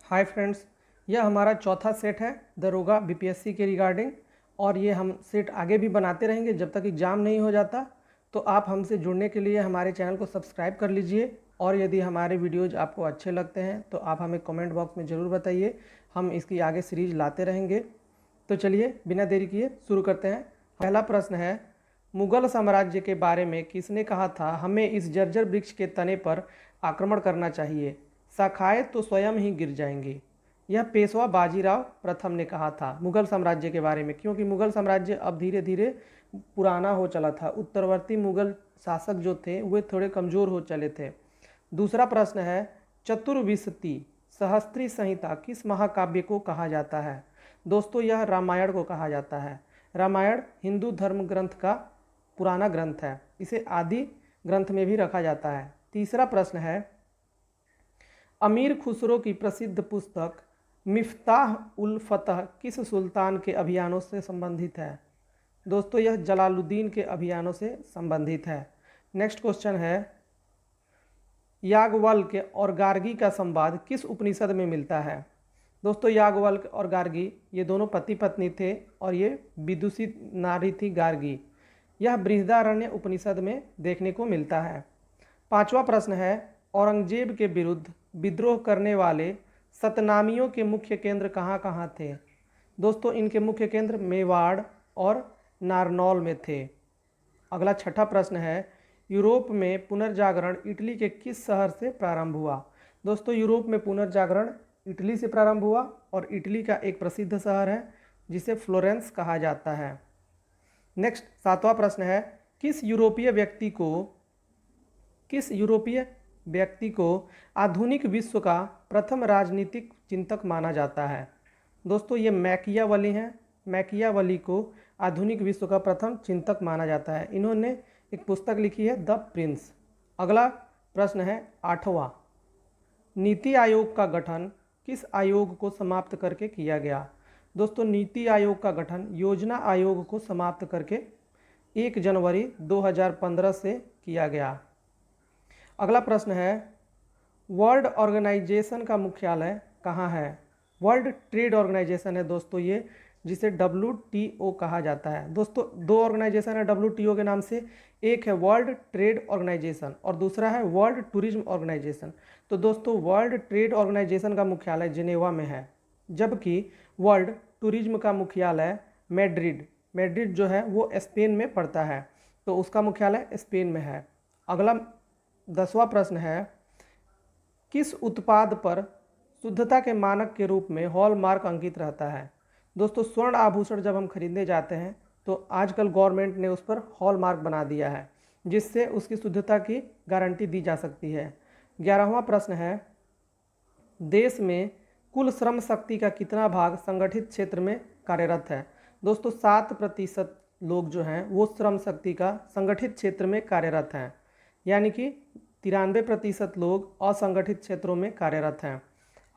Hi friends, यह हमारा चौथा सेट है दरोगा बीपीएससी के रिगार्डिंग। और ये हम सेट आगे भी बनाते रहेंगे जब तक एग्ज़ाम नहीं हो जाता। तो आप हमसे जुड़ने के लिए हमारे चैनल को सब्सक्राइब कर लीजिए। और यदि हमारे वीडियोज़ आपको अच्छे लगते हैं तो आप हमें कमेंट बॉक्स में ज़रूर बताइए, हम इसकी आगे सीरीज लाते रहेंगे। तो चलिए बिना देरी किए शुरू करते हैं। पहला प्रश्न है, मुगल साम्राज्य के बारे में किसने कहा था हमें इस जर्जर वृक्ष के तने पर आक्रमण करना चाहिए, शाखाएं तो स्वयं ही गिर जाएंगी। यह पेशवा बाजीराव प्रथम ने कहा था मुगल साम्राज्य के बारे में, क्योंकि मुगल साम्राज्य अब धीरे धीरे पुराना हो चला था। उत्तरवर्ती मुगल शासक जो थे वे थोड़े कमज़ोर हो चले थे। दूसरा प्रश्न है, चतुर्विंशति सहस्त्री संहिता किस महाकाव्य को कहा जाता है? दोस्तों, यह रामायण को कहा जाता है। रामायण हिंदू धर्म ग्रंथ का पुराना ग्रंथ है, इसे आदि ग्रंथ में भी रखा जाता है। तीसरा प्रश्न है, अमीर खुसरो की प्रसिद्ध पुस्तक मिफ्ताह उल फतह किस सुल्तान के अभियानों से संबंधित है? दोस्तों, यह जलालुद्दीन के अभियानों से संबंधित है। नेक्स्ट क्वेश्चन है, याज्ञवल्क्य और गार्गी का संवाद किस उपनिषद में मिलता है? दोस्तों, याज्ञवल्क्य और गार्गी ये दोनों पति पत्नी थे और ये विदुषी नारी थी गार्गी। यह बृहदारण्य उपनिषद में देखने को मिलता है। पांचवा प्रश्न है, औरंगजेब के विरुद्ध विद्रोह करने वाले सतनामियों के मुख्य केंद्र कहाँ कहाँ थे? दोस्तों, इनके मुख्य केंद्र मेवाड़ और नारनौल में थे। अगला छठा प्रश्न है, यूरोप में पुनर्जागरण इटली के किस शहर से प्रारंभ हुआ? दोस्तों, यूरोप में पुनर्जागरण इटली से प्रारंभ हुआ और इटली का एक प्रसिद्ध शहर है जिसे फ्लोरेंस कहा जाता है। नेक्स्ट सातवां प्रश्न है, किस यूरोपीय व्यक्ति को आधुनिक विश्व का प्रथम राजनीतिक चिंतक माना जाता है? दोस्तों, ये मैकियावली हैं। मैकियावली को आधुनिक विश्व का प्रथम चिंतक माना जाता है। इन्होंने एक पुस्तक लिखी है द प्रिंस। अगला प्रश्न है आठवां, नीति आयोग का गठन किस आयोग को समाप्त करके किया गया? दोस्तों, नीति आयोग का गठन योजना आयोग को समाप्त करके 1 जनवरी 2015 से किया गया। अगला प्रश्न है, वर्ल्ड ऑर्गेनाइजेशन का मुख्यालय कहाँ है? वर्ल्ड ट्रेड ऑर्गेनाइजेशन है दोस्तों ये, जिसे WTO कहा जाता है। दोस्तों, दो ऑर्गेनाइजेशन है WTO के नाम से, एक है वर्ल्ड ट्रेड ऑर्गेनाइजेशन और दूसरा है वर्ल्ड टूरिज्म ऑर्गेनाइजेशन। तो दोस्तों, वर्ल्ड ट्रेड ऑर्गेनाइजेशन का मुख्यालय जिनेवा में है, जबकि वर्ल्ड टूरिज्म का मुख्यालय मैड्रिड जो है वो स्पेन में पड़ता है, तो उसका मुख्यालय स्पेन में है। अगला 10वां प्रश्न है, किस उत्पाद पर शुद्धता के मानक के रूप में हॉलमार्क अंकित रहता है? दोस्तों, स्वर्ण आभूषण जब हम खरीदने जाते हैं तो आजकल गवर्नमेंट ने उस पर हॉलमार्क बना दिया है, जिससे उसकी शुद्धता की गारंटी दी जा सकती है। 11वां प्रश्न है, देश में कुल श्रम शक्ति का कितना भाग संगठित क्षेत्र में कार्यरत है? दोस्तों, 7% लोग जो हैं वो श्रम शक्ति का संगठित क्षेत्र में कार्यरत हैं, यानी कि 93% लोग असंगठित क्षेत्रों में कार्यरत हैं।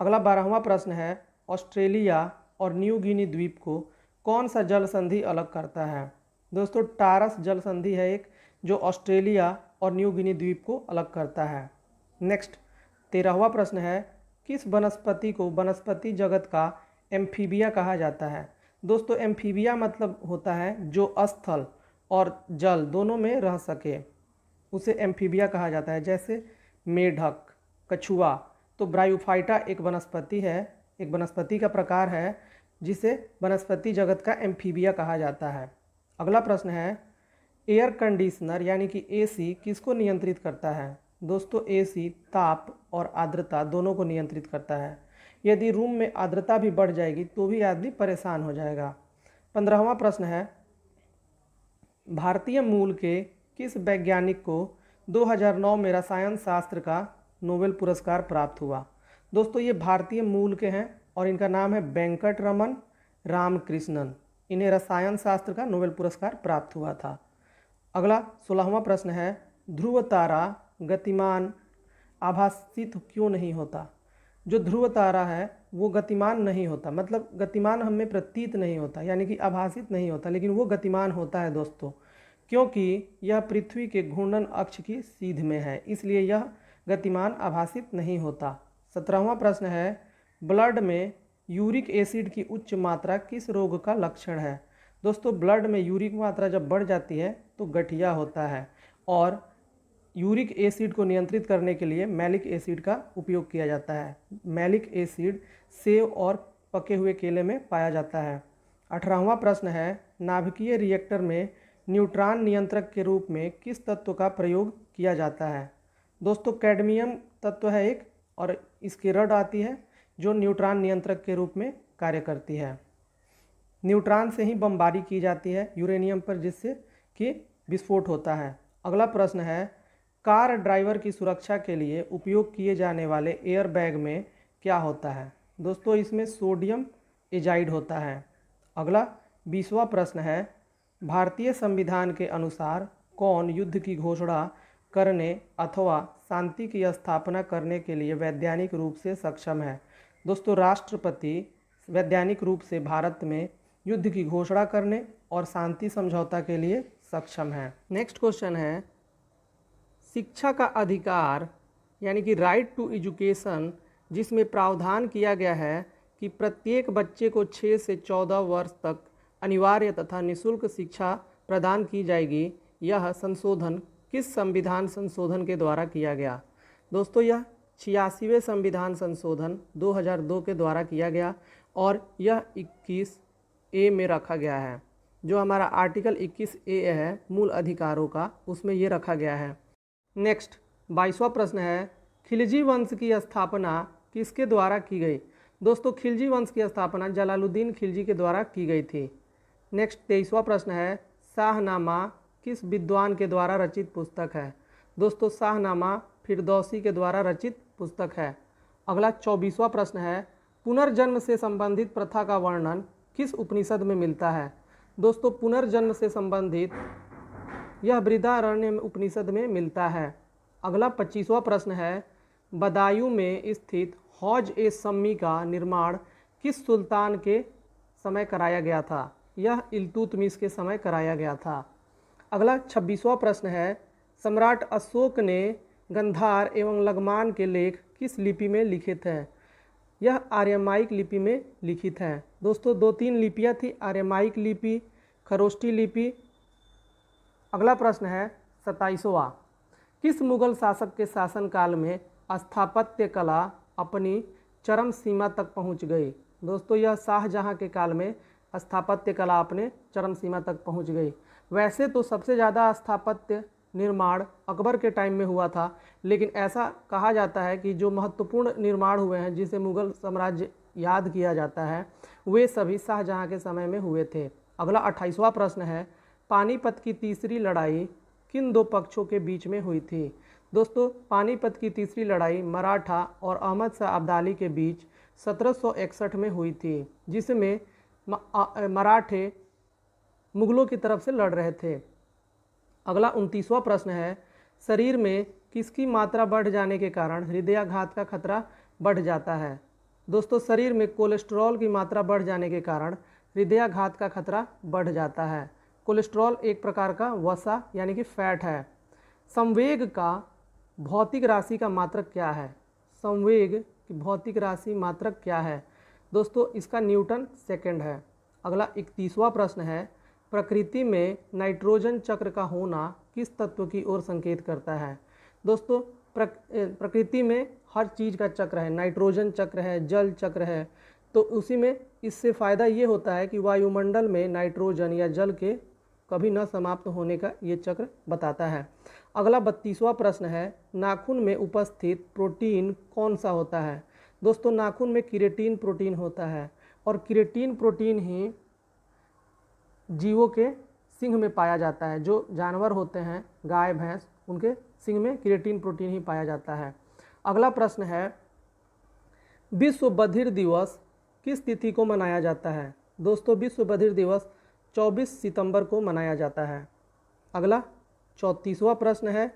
अगला 12वां प्रश्न है, ऑस्ट्रेलिया और न्यू गिनी द्वीप को कौन सा जल संधि अलग करता है? दोस्तों, टारस जल संधि है एक, जो ऑस्ट्रेलिया और न्यू गिनी द्वीप को अलग करता है। नेक्स्ट 13वां प्रश्न है, किस वनस्पति को वनस्पति जगत का एम्फीबिया कहा जाता है? दोस्तों, एम्फीबिया मतलब होता है जो स्थल और जल दोनों में रह सके, उसे एम्फीबिया कहा जाता है। जैसे मेढक, कछुआ। तो ब्रायोफाइटा एक वनस्पति है, एक वनस्पति का प्रकार है जिसे वनस्पति जगत का एम्फीबिया कहा जाता है। अगला प्रश्न है, एयर कंडीशनर यानी कि AC किसको नियंत्रित करता है? दोस्तों, AC ताप और आर्द्रता दोनों को नियंत्रित करता है। यदि रूम में आर्द्रता भी बढ़ जाएगी तो भी आदमी परेशान हो जाएगा। 15वां प्रश्न है, भारतीय मूल के किस वैज्ञानिक को 2009 में रसायन शास्त्र का नोबेल पुरस्कार प्राप्त हुआ? दोस्तों, ये भारतीय मूल के हैं और इनका नाम है वेंकट रमन रामकृष्णन। इन्हें रसायन शास्त्र का नोबेल पुरस्कार प्राप्त हुआ था। अगला 16वां प्रश्न है, ध्रुव तारा गतिमान आभासित क्यों नहीं होता? जो ध्रुव तारा है वो गतिमान नहीं होता, मतलब गतिमान हमें प्रतीत नहीं होता, यानी कि आभासित नहीं होता, लेकिन वो गतिमान होता है दोस्तों, क्योंकि यह पृथ्वी के घूर्णन अक्ष की सीध में है, इसलिए यह गतिमान आभासित नहीं होता। 17वां प्रश्न है, ब्लड में यूरिक एसिड की उच्च मात्रा किस रोग का लक्षण है? दोस्तों ब्लड में यूरिक मात्रा जब बढ़ जाती है तो गठिया होता है, और यूरिक एसिड को नियंत्रित करने के लिए मैलिक एसिड का उपयोग किया जाता है। मैलिक एसिड सेब और पके हुए केले में पाया जाता है। 18वां प्रश्न है, नाभिकीय रिएक्टर में न्यूट्रॉन नियंत्रक के रूप में किस तत्व का प्रयोग किया जाता है? दोस्तों कैडमियम तत्व है एक, और इसकी रड आती है जो न्यूट्रॉन नियंत्रक के रूप में कार्य करती है। न्यूट्रॉन से ही बमबारी की जाती है यूरेनियम पर, जिससे कि विस्फोट होता है। अगला प्रश्न है, कार ड्राइवर की सुरक्षा के लिए उपयोग किए जाने वाले एयर बैग में क्या होता है? दोस्तों इसमें सोडियम एजाइड होता है। अगला 20वां प्रश्न है, भारतीय संविधान के अनुसार कौन युद्ध की घोषणा करने अथवा शांति की स्थापना करने के लिए वैधानिक रूप से सक्षम है? दोस्तों राष्ट्रपति वैधानिक रूप से भारत में युद्ध की घोषणा करने और शांति समझौता के लिए सक्षम है। नेक्स्ट क्वेश्चन है, शिक्षा का अधिकार यानी कि राइट टू एजुकेशन, जिसमें प्रावधान किया गया है कि प्रत्येक बच्चे को 6 से 14 वर्ष तक अनिवार्य तथा निःशुल्क शिक्षा प्रदान की जाएगी, यह संशोधन किस संविधान संशोधन के द्वारा किया गया? दोस्तों यह 86वें संविधान संशोधन 2002 के द्वारा किया गया, और यह 21A में रखा गया है। जो हमारा आर्टिकल 21A है मूल अधिकारों का, उसमें ये रखा गया है। नेक्स्ट 22वां प्रश्न है, खिलजी वंश की स्थापना किसके द्वारा की गई? दोस्तों खिलजी वंश की स्थापना जलालुद्दीन खिलजी के द्वारा की गई थी। नेक्स्ट 23वां प्रश्न है, शाहनामा किस विद्वान के द्वारा रचित पुस्तक है? दोस्तों शाहनामा फिरदौसी के द्वारा रचित पुस्तक है। अगला 24वां प्रश्न है, पुनर्जन्म से संबंधित प्रथा का वर्णन किस उपनिषद में मिलता है? दोस्तों पुनर्जन्म से संबंधित यह बृहदारण्य उपनिषद में मिलता है। अगला 25वां प्रश्न है, बदायूं में स्थित हौज ए सम्मी का निर्माण किस सुल्तान के समय कराया गया था? यह इल्तुतमिश के समय कराया गया था। अगला 26वां प्रश्न है, सम्राट अशोक ने गंधार एवं लघुमान के लेख किस लिपि में लिखित हैं? यह आर्यमाइक लिपि में लिखित है। दोस्तों 2-3 लिपियाँ थी, आर्यमाइक लिपि, खरोष्टी लिपि। अगला प्रश्न है 27वां, किस मुगल शासक के शासनकाल में स्थापत्य कला अपनी चरम सीमा तक पहुंच गई? दोस्तों यह शाहजहां के काल में स्थापत्य कला अपने चरम सीमा तक पहुंच गई। वैसे तो सबसे ज़्यादा स्थापत्य निर्माण अकबर के टाइम में हुआ था, लेकिन ऐसा कहा जाता है कि जो महत्वपूर्ण निर्माण हुए हैं जिसे मुगल साम्राज्य याद किया जाता है, वे सभी शाहजहां के समय में हुए थे। अगला 28वां प्रश्न है, पानीपत की तीसरी लड़ाई किन 2 पक्षों के बीच में हुई थी? दोस्तों पानीपत की तीसरी लड़ाई मराठा और अहमद शाह अब्दाली के बीच 1761 में हुई थी, जिसमें मराठे मुगलों की तरफ से लड़ रहे थे। अगला 29वां प्रश्न है, शरीर में किसकी मात्रा बढ़ जाने के कारण हृदयाघात का खतरा बढ़ जाता है? दोस्तों शरीर में कोलेस्ट्रॉल की मात्रा बढ़ जाने के कारण हृदयाघात का खतरा बढ़ जाता है। कोलेस्ट्रॉल एक प्रकार का वसा यानी कि फैट है। संवेग का भौतिक राशि का मात्रक क्या है? संवेग की भौतिक राशि मात्रक क्या है? दोस्तों इसका न्यूटन सेकंड है। अगला 31वां प्रश्न है, प्रकृति में नाइट्रोजन चक्र का होना किस तत्व की ओर संकेत करता है? दोस्तों प्रकृति में हर चीज़ का चक्र है, नाइट्रोजन चक्र है, जल चक्र है, तो उसी में इससे फ़ायदा ये होता है कि वायुमंडल में नाइट्रोजन या जल के कभी न समाप्त होने का ये चक्र बताता है। अगला 32वां प्रश्न है, नाखून में उपस्थित प्रोटीन कौन सा होता है? दोस्तों नाखून में केराटिन प्रोटीन होता है, और केराटिन प्रोटीन ही जीवों के सिंग में पाया जाता है। जो जानवर होते हैं गाय भैंस, उनके सिंग में केराटिन प्रोटीन ही पाया जाता है। अगला प्रश्न है, विश्व बधिर दिवस किस तिथि को मनाया जाता है? दोस्तों विश्व बधिर दिवस 24 सितंबर को मनाया जाता है। अगला 34वां प्रश्न है,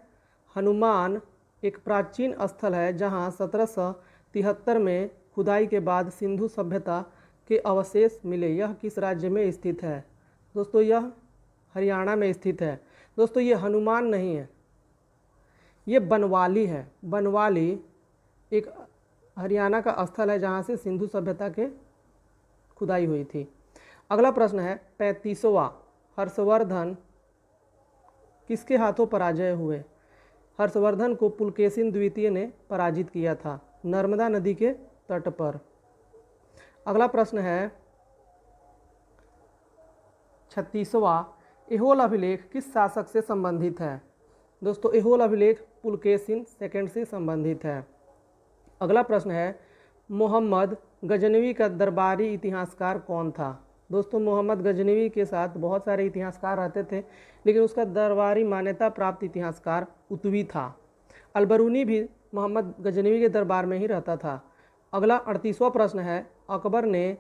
हनुमान एक प्राचीन स्थल है जहां 1773 में खुदाई के बाद सिंधु सभ्यता के अवशेष मिले, यह किस राज्य में स्थित है? दोस्तों यह हरियाणा में स्थित है। दोस्तों ये हनुमान नहीं है, ये बनवाली है। बनवाली एक हरियाणा का स्थल है जहाँ से सिंधु सभ्यता के खुदाई हुई थी। अगला प्रश्न है 35वां, हर्षवर्धन किसके हाथों पराजय हुए? हर्षवर्धन को पुलकेशिन द्वितीय ने पराजित किया था नर्मदा नदी के तट पर। अगला प्रश्न है 36वां, ऐहोल अभिलेख किस शासक से संबंधित है? दोस्तों ऐहोल अभिलेख पुलकेशिन सेकंड से संबंधित है। अगला प्रश्न है मोहम्मद गजनवी का दरबारी इतिहासकार कौन था? दोस्तों मोहम्मद गजनवी के साथ बहुत सारे इतिहासकार रहते थे, लेकिन उसका दरबारी मान्यता प्राप्त इतिहासकार उतवी था। अलबरूनी भी मोहम्मद गजनवी के दरबार में ही रहता था। अगला 38वां प्रश्न है अकबर ने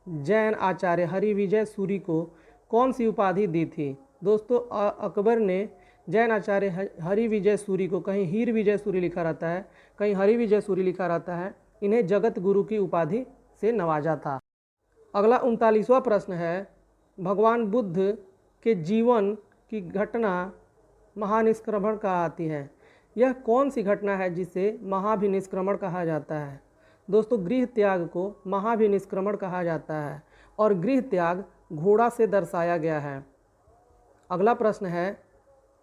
जैन आचार्य हरिविजय सूरी को कौन सी उपाधि दी थी? दोस्तों अकबर ने जैन आचार्य हरिविजय सूरी को, कहीं हीर विजय सूरी लिखा रहता है, कहीं हरिविजय सूरी लिखा रहता है, इन्हें जगत गुरु की उपाधि से नवाजा था। अगला 39वां प्रश्न है भगवान बुद्ध के जीवन की घटना महानिष्क्रमण कहलाती है। यह कौन सी घटना है जिसे महाभिनिष्क्रमण कहा जाता है? दोस्तों गृह त्याग को महाभिनिष्क्रमण कहा जाता है और गृह त्याग घोड़ा से दर्शाया गया है। अगला प्रश्न है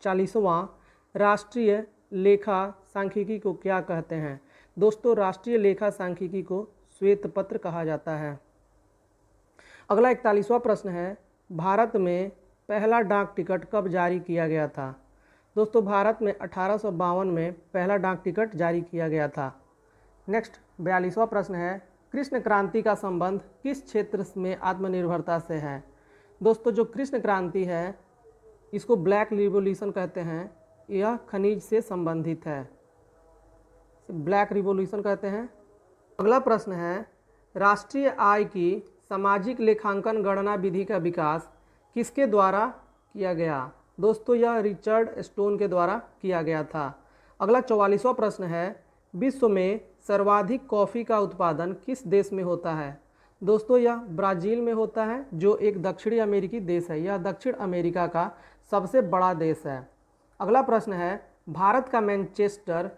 40वां, राष्ट्रीय लेखा सांख्यिकी को क्या कहते हैं? दोस्तों राष्ट्रीय लेखा सांख्यिकी को श्वेत पत्र कहा जाता है। अगला 41वां प्रश्न है भारत में पहला डाक टिकट कब जारी किया गया था? दोस्तों भारत में 1852 में पहला डाक टिकट जारी किया गया था। नेक्स्ट 42वां प्रश्न है कृष्ण क्रांति का संबंध किस क्षेत्र में आत्मनिर्भरता से है? दोस्तों जो कृष्ण क्रांति है इसको ब्लैक रिवॉल्यूशन कहते हैं, यह खनिज से संबंधित है, ब्लैक रिवॉल्यूशन कहते हैं। अगला प्रश्न है राष्ट्रीय आय की सामाजिक लेखांकन गणना विधि का विकास किसके द्वारा किया गया? दोस्तों यह रिचर्ड स्टोन के द्वारा किया गया था। अगला 44वां प्रश्न है विश्व में सर्वाधिक कॉफ़ी का उत्पादन किस देश में होता है? दोस्तों यह ब्राज़ील में होता है जो एक दक्षिणी अमेरिकी देश है। यह दक्षिण अमेरिका का सबसे बड़ा देश है। अगला प्रश्न है भारत का मैनचेस्टर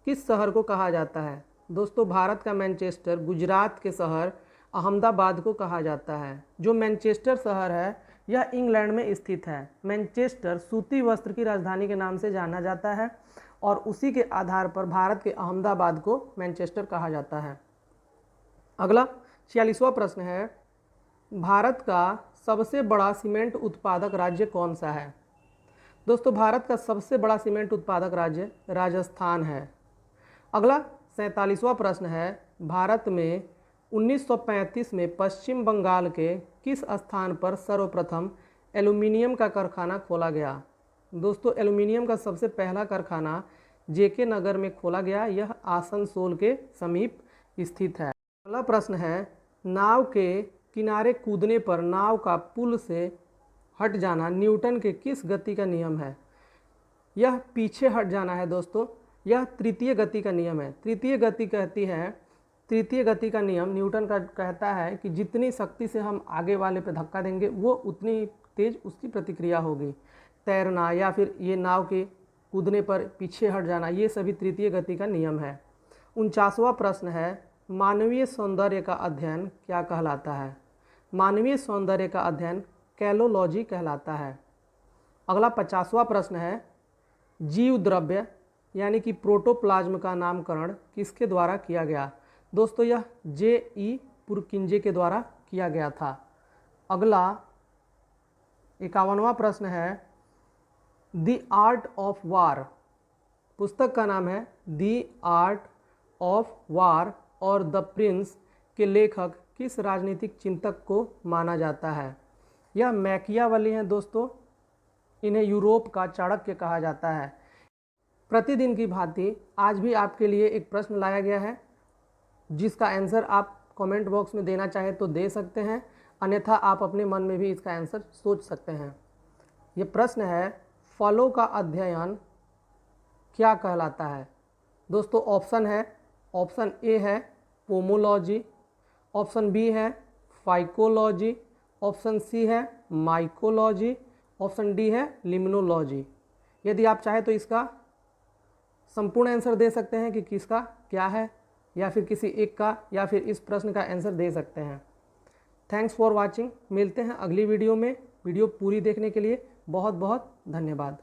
किस शहर को कहा जाता है? दोस्तों भारत का मैनचेस्टर गुजरात के शहर अहमदाबाद को कहा जाता है। जो मैनचेस्टर शहर है यह इंग्लैंड में स्थित है। मैनचेस्टर सूती वस्त्र की राजधानी के नाम से जाना जाता है और उसी के आधार पर भारत के अहमदाबाद को मैनचेस्टर कहा जाता है। अगला 46वां प्रश्न है भारत का सबसे बड़ा सीमेंट उत्पादक राज्य कौन सा है? दोस्तों भारत का सबसे बड़ा सीमेंट उत्पादक राज्य राजस्थान है। अगला 47वां प्रश्न है भारत में 1935 में पश्चिम बंगाल के किस स्थान पर सर्वप्रथम एल्यूमिनियम का कारखाना खोला गया? दोस्तों एल्यूमिनियम का सबसे पहला कारखाना जेके नगर में खोला गया, यह आसनसोल के समीप स्थित है। अगला प्रश्न है नाव के किनारे कूदने पर नाव का पुल से हट जाना न्यूटन के किस गति का नियम है? यह पीछे हट जाना है दोस्तों, यह तृतीय गति का नियम है। तृतीय गति का नियम न्यूटन का कहता है कि जितनी शक्ति से हम आगे वाले पे धक्का देंगे वो उतनी तेज उसकी प्रतिक्रिया होगी। तैरना या फिर ये नाव के कूदने पर पीछे हट जाना, ये सभी तृतीय गति का नियम है। 49वां प्रश्न है मानवीय सौंदर्य का अध्ययन क्या कहलाता है? मानवीय सौंदर्य का अध्ययन कैलोलॉजी कहलाता है। अगला 50वां प्रश्न है जीव द्रव्य यानी कि प्रोटोप्लाज्म का नामकरण किसके द्वारा किया गया? दोस्तों यह J.E. पुरकिंजे के द्वारा किया गया था। अगला 51वां प्रश्न है द आर्ट ऑफ वार, पुस्तक का नाम है द आर्ट ऑफ वार और द प्रिंस के लेखक किस राजनीतिक चिंतक को माना जाता है? यह मैकियावेली हैं दोस्तों, इन्हें यूरोप का चाणक्य कहा जाता है। प्रतिदिन की भांति आज भी आपके लिए एक प्रश्न लाया गया है जिसका आंसर आप कमेंट बॉक्स में देना चाहे तो दे सकते हैं, अन्यथा आप अपने मन में भी इसका आंसर सोच सकते हैं। ये प्रश्न है फलों का अध्ययन क्या कहलाता है? दोस्तों ऑप्शन है, ऑप्शन ए है पोमोलॉजी, ऑप्शन बी है फाइकोलॉजी, ऑप्शन सी है माइकोलॉजी, ऑप्शन डी है लिम्नोलॉजी। यदि आप चाहें तो इसका संपूर्ण आंसर दे सकते हैं कि किसका क्या है। या फिर किसी एक का या फिर इस प्रश्न का आंसर दे सकते हैं। Thanks for watching. मिलते हैं अगली वीडियो में। वीडियो पूरी देखने के लिए बहुत बहुत धन्यवाद।